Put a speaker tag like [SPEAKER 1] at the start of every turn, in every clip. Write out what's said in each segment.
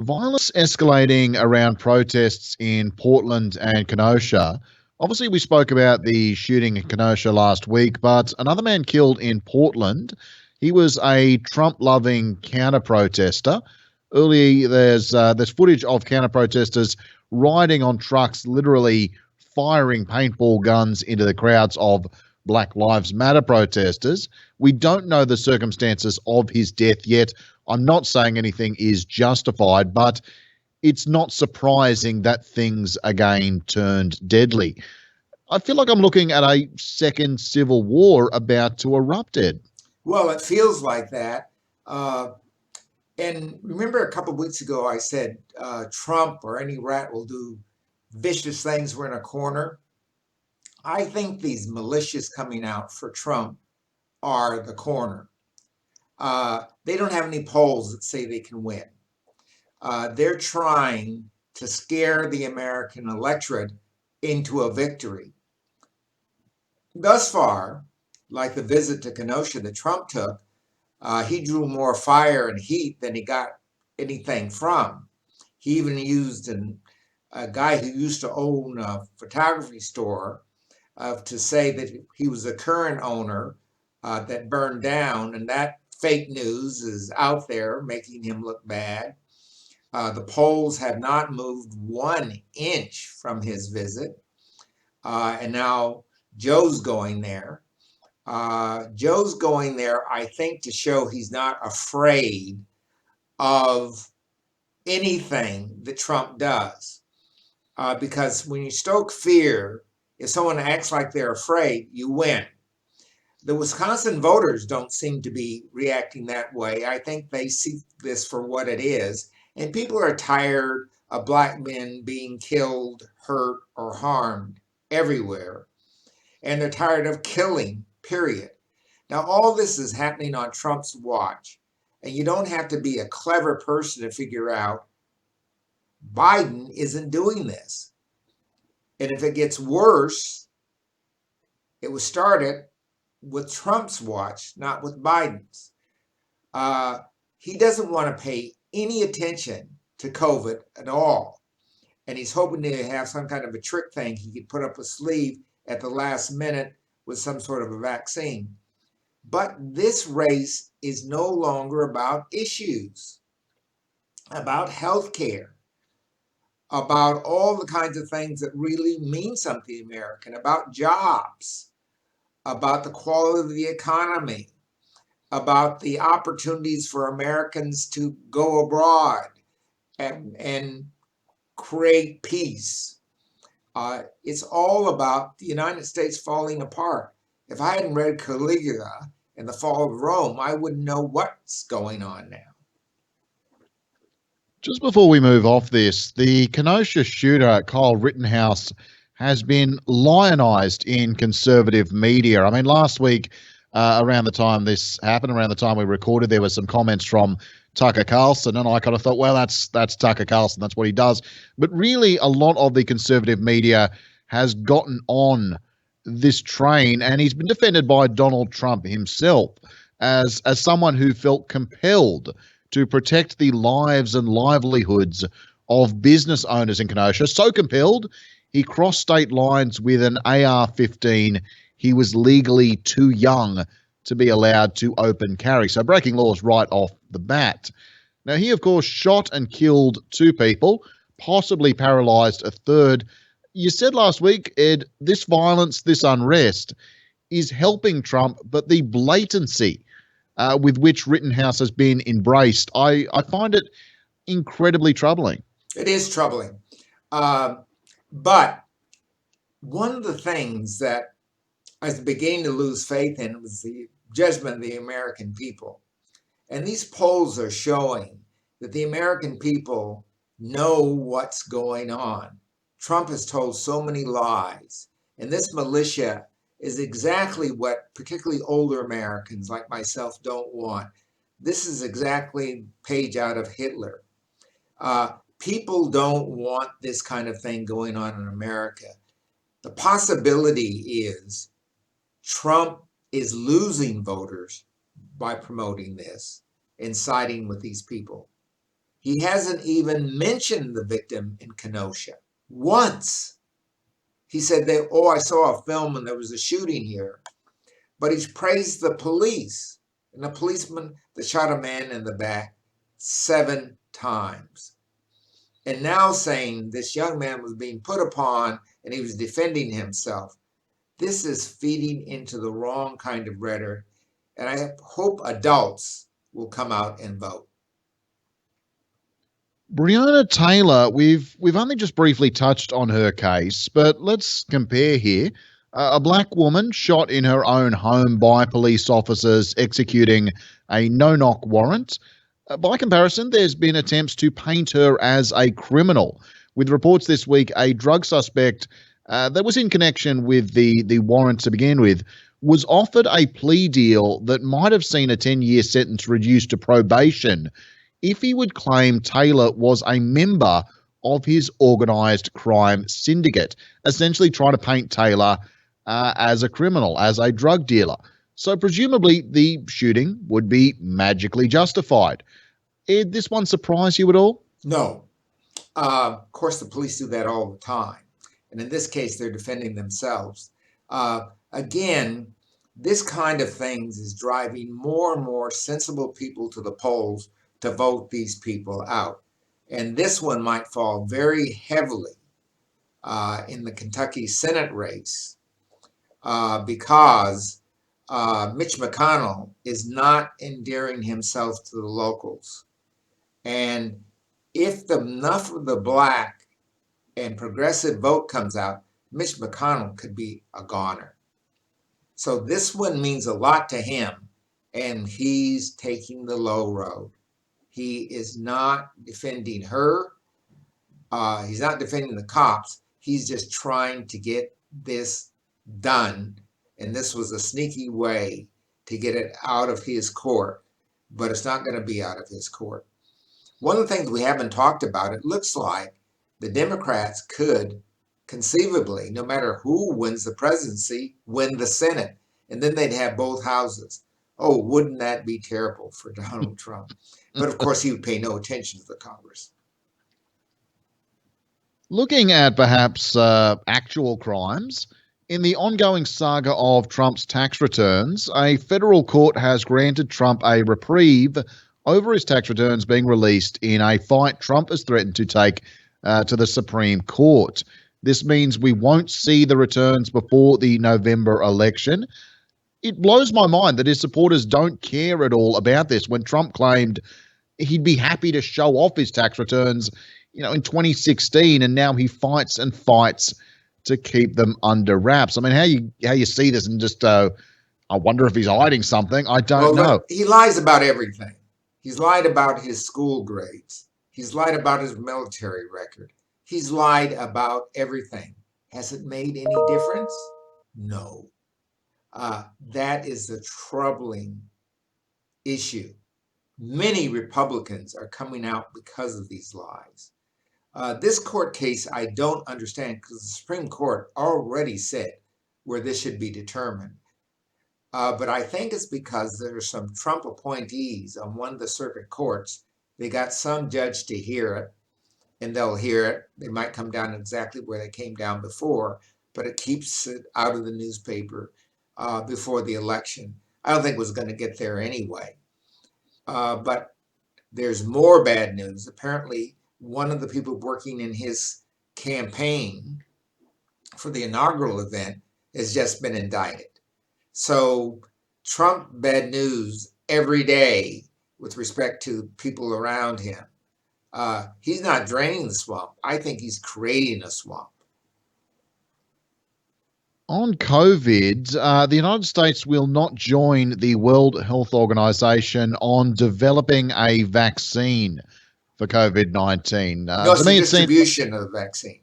[SPEAKER 1] Violence escalating around protests in Portland and Kenosha. Obviously, we spoke about the shooting in Kenosha last week, but another man killed in Portland. He was a Trump-loving counter-protester. Early, there's footage of counter-protesters riding on trucks, literally firing paintball guns into the crowds of Black Lives Matter protesters. We don't know the circumstances of his death yet. I'm not saying anything is justified, but it's not surprising that things again turned deadly. I feel like I'm looking at a second civil war about to erupt, Ed.
[SPEAKER 2] Well, it feels like that. Uh, and remember a couple of weeks ago, I said Trump or any rat will do vicious things. We're in a corner. I think these militias coming out for Trump are the corner. They don't have any polls that say they can win. They're trying to scare the American electorate into a victory. Thus far, like the visit to Kenosha that Trump took, he drew more fire and heat than he got anything from. He even used a guy who used to own a photography store to say that he was the current owner that burned down, and that fake news is out there making him look bad. The polls have not moved 1 inch from his visit, and now Joe's going there. Joe's going there, I think, to show he's not afraid of anything that Trump does. Because when you stoke fear, if someone acts like they're afraid, you win. The Wisconsin voters don't seem to be reacting that way. I think they see this for what it is. And people are tired of black men being killed, hurt, or harmed everywhere. And they're tired of killing, period. Now, all this is happening on Trump's watch. And you don't have to be a clever person to figure out Biden isn't doing this. And if it gets worse, it was started with Trump's watch, not with Biden's. He doesn't want to pay any attention to COVID at all. And he's hoping to have some kind of a trick thing he could put up a sleeve at the last minute with some sort of a vaccine. But this race is no longer about issues, about health care, about all the kinds of things that really mean something American, about jobs, about the quality of the economy, about the opportunities for Americans to go abroad and create peace. It's all about the United States falling apart. If I hadn't read Caligula and the Fall of Rome, I wouldn't know what's going on now.
[SPEAKER 1] Just before we move off this, the Kenosha shooter, Kyle Rittenhouse, has been lionized in conservative media. I mean, last week, around the time this happened, around the time we recorded, there were some comments from Tucker Carlson, and I kind of thought, well, that's Tucker Carlson, that's what he does. But really, a lot of the conservative media has gotten on this train, and he's been defended by Donald Trump himself as someone who felt compelled to protect the lives and livelihoods of business owners in Kenosha. So compelled, he crossed state lines with an AR-15. He was legally too young to be allowed to open carry. So breaking laws right off the bat. Now, he, of course, shot and killed 2 people, possibly paralyzed a third. You said last week, Ed, this violence, this unrest is helping Trump, but the blatancy with which Rittenhouse has been embraced, I find it incredibly troubling.
[SPEAKER 2] It is troubling. But one of the things that I was beginning to lose faith in was the judgment of the American people. And these polls are showing that the American people know what's going on. Trump has told so many lies, and this militia is exactly what particularly older Americans like myself don't want. This is exactly page out of Hitler. People don't want this kind of thing going on in America. The possibility is Trump is losing voters by promoting this and siding with these people. He hasn't even mentioned the victim in Kenosha once. He said that, oh, I saw a film and there was a shooting here. But he's praised the police and the policeman that shot a man in the back 7 times. And now saying this young man was being put upon and he was defending himself. This is feeding into the wrong kind of rhetoric. And I hope adults will come out and vote.
[SPEAKER 1] Breonna Taylor, we've only just briefly touched on her case, but let's compare here. A black woman shot in her own home by police officers executing a no-knock warrant. By comparison, there's been attempts to paint her as a criminal, with reports this week a drug suspect that was in connection with the warrant to begin with was offered a plea deal that might have seen a 10-year sentence reduced to probation if he would claim Taylor was a member of his organized crime syndicate, essentially trying to paint Taylor as a criminal, as a drug dealer. So presumably the shooting would be magically justified. Did this one surprise you at all?
[SPEAKER 2] No. Of course, the police do that all the time. And in this case, they're defending themselves. Again, this kind of things is driving more and more sensible people to the polls to vote these people out. And this one might fall very heavily in the Kentucky Senate race because Mitch McConnell is not endearing himself to the locals. And if enough of the black and progressive vote comes out, Mitch McConnell could be a goner. So this one means a lot to him, and he's taking the low road. He is not defending her. He's not defending the cops. He's just trying to get this done. And this was a sneaky way to get it out of his court, but it's not going to be out of his court. One of the things we haven't talked about, it looks like the Democrats could conceivably, no matter who wins the presidency, win the Senate. And then they'd have both houses. Oh, wouldn't that be terrible for Donald Trump? But of course, he would pay no attention to the Congress.
[SPEAKER 1] Looking at perhaps actual crimes, in the ongoing saga of Trump's tax returns, a federal court has granted Trump a reprieve over his tax returns being released in a fight Trump has threatened to take to the Supreme Court. This means we won't see the returns before the November election. It blows my mind that his supporters don't care at all about this when Trump claimed he'd be happy to show off his tax returns, in 2016, and now he fights and fights to keep them under wraps. I mean, how you see this and just I wonder if he's hiding something. I don't know.
[SPEAKER 2] He lies about everything. He's lied about his school grades. He's lied about his military record. He's lied about everything. Has it made any difference? No. That is a troubling issue. Many Republicans are coming out because of these lies. This court case, I don't understand because the Supreme Court already said where this should be determined. But I think it's because there are some Trump appointees on one of the circuit courts. They got some judge to hear it, and they'll hear it. They might come down exactly where they came down before, but it keeps it out of the newspaper before the election. I don't think it was going to get there anyway. But there's more bad news. Apparently, one of the people working in his campaign for the inaugural event has just been indicted. So Trump bad news every day with respect to people around him. He's not draining the swamp. I think he's creating a swamp.
[SPEAKER 1] On COVID, the United States will not join the World Health Organization on developing a vaccine for COVID-19.
[SPEAKER 2] No, it's the distribution of the vaccine.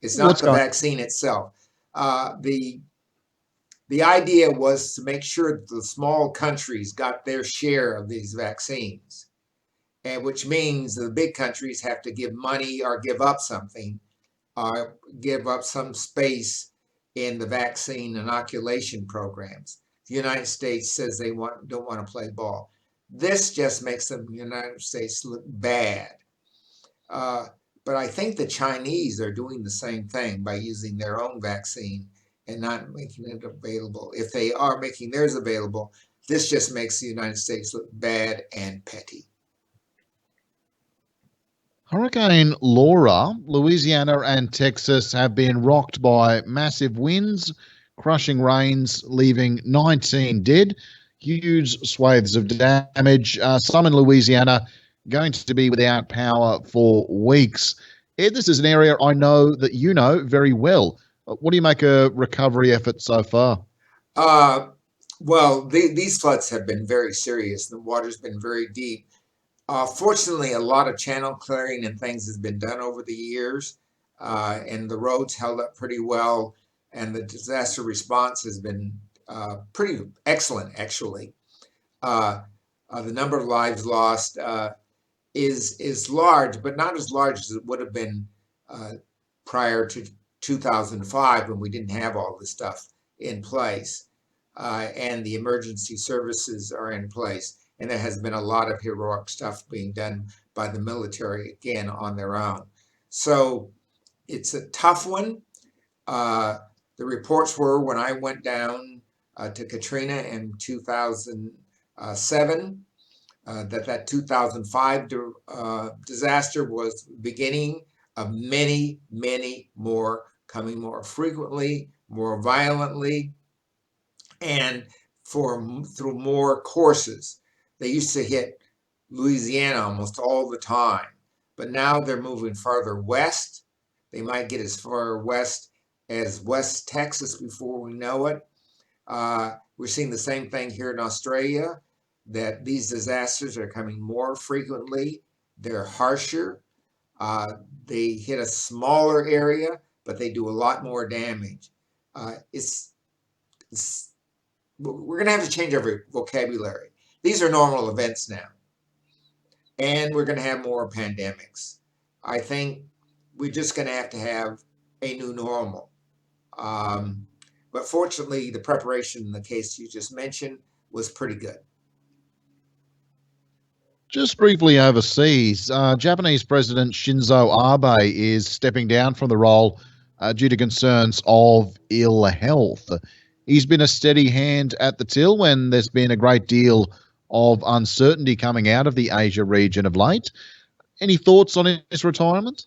[SPEAKER 2] It's not the vaccine itself. The idea was to make sure that the small countries got their share of these vaccines, and which means the big countries have to give money or give up something, or give up some space in the vaccine inoculation programs. The United States says they don't want to play ball. This just makes the United States look bad. Uh, but I think the Chinese are doing the same thing by using their own vaccine and not making it available. If they are making theirs available, this just makes the United States look bad and petty.
[SPEAKER 1] Hurricane Laura, Louisiana and Texas have been rocked by massive winds, crushing rains, leaving 19 dead, huge swathes of damage. Some in Louisiana going to be without power for weeks. Ed, this is an area I know that you know very well. What do you make of recovery efforts so far?
[SPEAKER 2] Uh, well, these floods have been very serious. The water's been very deep. Fortunately, a lot of channel clearing and things has been done over the years, and the roads held up pretty well, and the disaster response has been pretty excellent, actually. Uh, the number of lives lost is large, but not as large as it would have been uh, prior to 2005 when we didn't have all this stuff in place, and the emergency services are in place. And there has been a lot of heroic stuff being done by the military again on their own. So it's a tough one. Uh, the reports were when I went down to Katrina in 2007 that 2005 disaster was the beginning of many, many more coming more frequently, more violently, and through more courses. They used to hit Louisiana almost all the time, but now they're moving farther west. They might get as far west as West Texas before we know it. We're seeing the same thing here in Australia, that these disasters are coming more frequently. They're harsher. Uh, they hit a smaller area, but they do a lot more damage. It's we're going to have to change our vocabulary. These are normal events now, and we're going to have more pandemics. I think we're just going to have a new normal. Um, but fortunately, the preparation in the case you just mentioned was pretty good.
[SPEAKER 1] Just briefly overseas, Japanese President Shinzo Abe is stepping down from the role due to concerns of ill health. He's been a steady hand at the till when there's been a great deal of uncertainty coming out of the Asia region of late. Any thoughts on his retirement?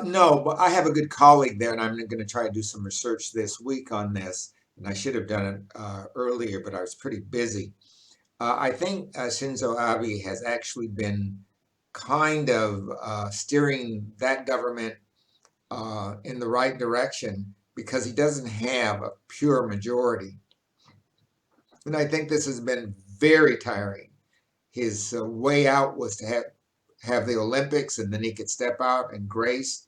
[SPEAKER 2] No, but I have a good colleague there, and I'm going to try to do some research this week on this. And I should have done it earlier, but I was pretty busy. I think Shinzo Abe has actually been kind of steering that government in the right direction because he doesn't have a pure majority. And I think this has been very tiring. His way out was to have the Olympics and then he could step out and grace.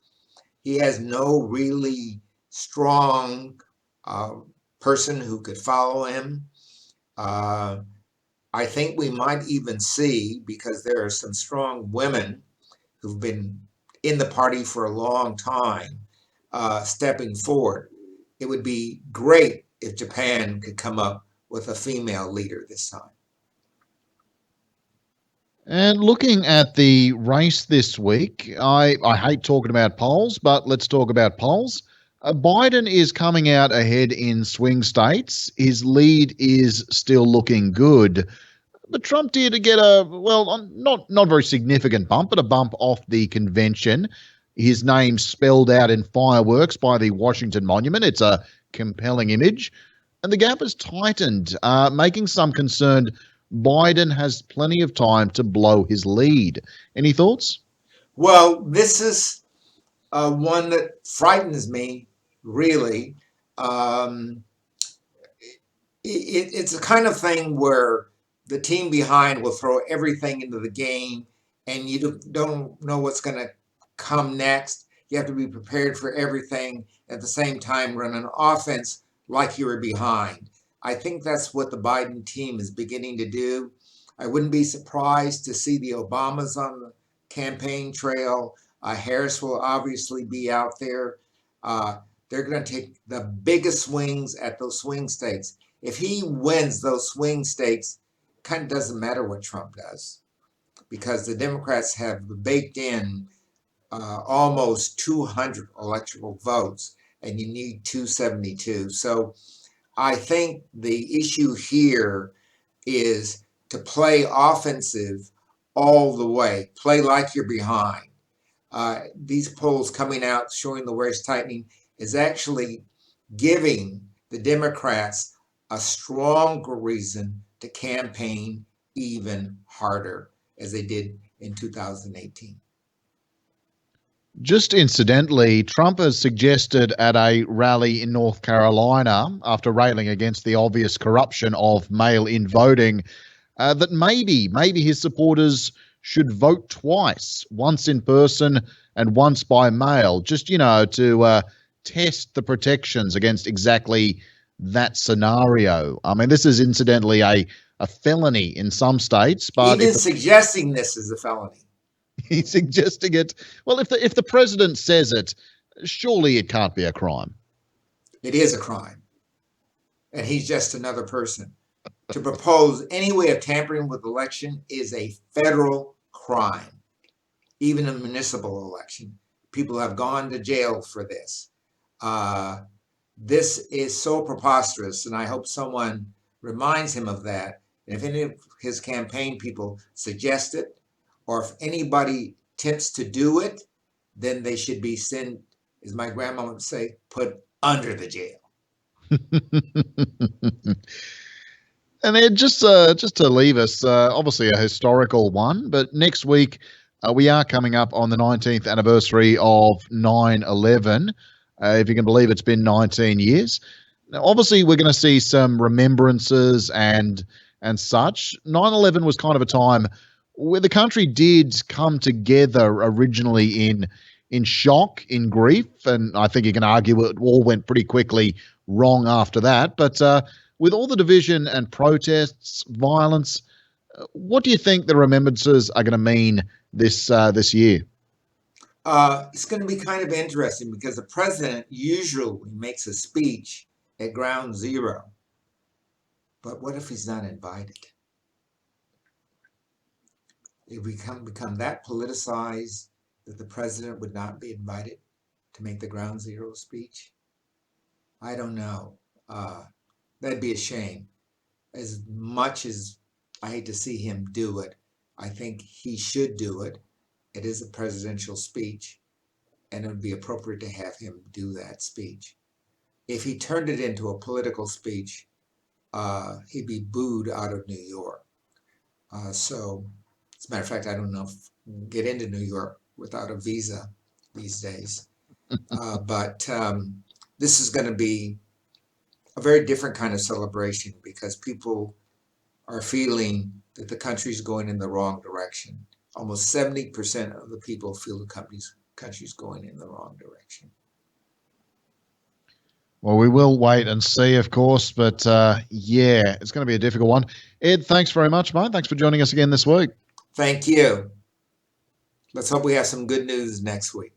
[SPEAKER 2] He has no really strong uh, person who could follow him. Uh, I think we might even see, because there are some strong women who've been in the party for a long time, stepping forward. It would be great if Japan could come up with a female leader this time.
[SPEAKER 1] And looking at the race this week, I hate talking about polls, but let's talk about polls. Biden is coming out ahead in swing states. His lead is still looking good. But Trump did get a, well, not very significant bump, but a bump off the convention. His name spelled out in fireworks by the Washington Monument. It's a compelling image. And the gap has tightened, making some concerned Biden has plenty of time to blow his lead. Any thoughts?
[SPEAKER 2] Well, this is one that frightens me, really. Um, it's a kind of thing where the team behind will throw everything into the game and you don't know what's going to come next. You have to be prepared for everything at the same time, run an offense like you were behind. I think that's what the Biden team is beginning to do. I wouldn't be surprised to see the Obamas on the campaign trail. Harris will obviously be out there. Uh, they're going to take the biggest swings at those swing states. If he wins those swing states, kind of doesn't matter what Trump does because the Democrats have baked in almost 200 electoral votes, and you need 272. So I think the issue here is to play offensive all the way, play like you're behind. These polls coming out showing the race tightening is actually giving the Democrats a stronger reason to campaign even harder as they did in 2018.
[SPEAKER 1] Just incidentally, Trump has suggested at a rally in North Carolina, after railing against the obvious corruption of mail-in voting, that maybe his supporters should vote twice, once in person and once by mail, just, to test the protections against exactly that scenario. I mean, this is incidentally a felony in some states, but
[SPEAKER 2] even suggesting this is a felony.
[SPEAKER 1] He's suggesting it. Well, if the president says it, surely it can't be a crime.
[SPEAKER 2] It is a crime. And he's just another person. To propose any way of tampering with election is a federal crime. Even a municipal election. People have gone to jail for this. This is so preposterous, and I hope someone reminds him of that. And if any of his campaign people suggest it, or if anybody attempts to do it, then they should be sent, as my grandma would say, put under the jail.
[SPEAKER 1] And then just to leave us, obviously a historical one, but next week we are coming up on the 19th anniversary of 9/11. If you can believe it's been 19 years. Now, obviously, we're going to see some remembrances and such. 9/11 was kind of a time where the country did come together originally in shock, in grief, and I think you can argue it all went pretty quickly wrong after that. But with all the division and protests, violence, what do you think the remembrances are going to mean this year?
[SPEAKER 2] It's going to be kind of interesting because the president usually makes a speech at ground zero. But what if he's not invited? If we become that politicized that the president would not be invited to make the ground zero speech? I don't know. That'd be a shame. As much as I hate to see him do it, I think he should do it. It is a presidential speech, and it would be appropriate to have him do that speech. If he turned it into a political speech, he'd be booed out of New York. So, as a matter of fact, I don't know if you can get into New York without a visa these days. But this is going to be a very different kind of celebration because people are feeling that the country's going in the wrong direction. Almost 70% of the people feel the country's going in the wrong direction.
[SPEAKER 1] Well, we will wait and see, of course, but yeah, it's going to be a difficult one. Ed, thanks very much, mate. Thanks for joining us again this week.
[SPEAKER 2] Thank you. Let's hope we have some good news next week.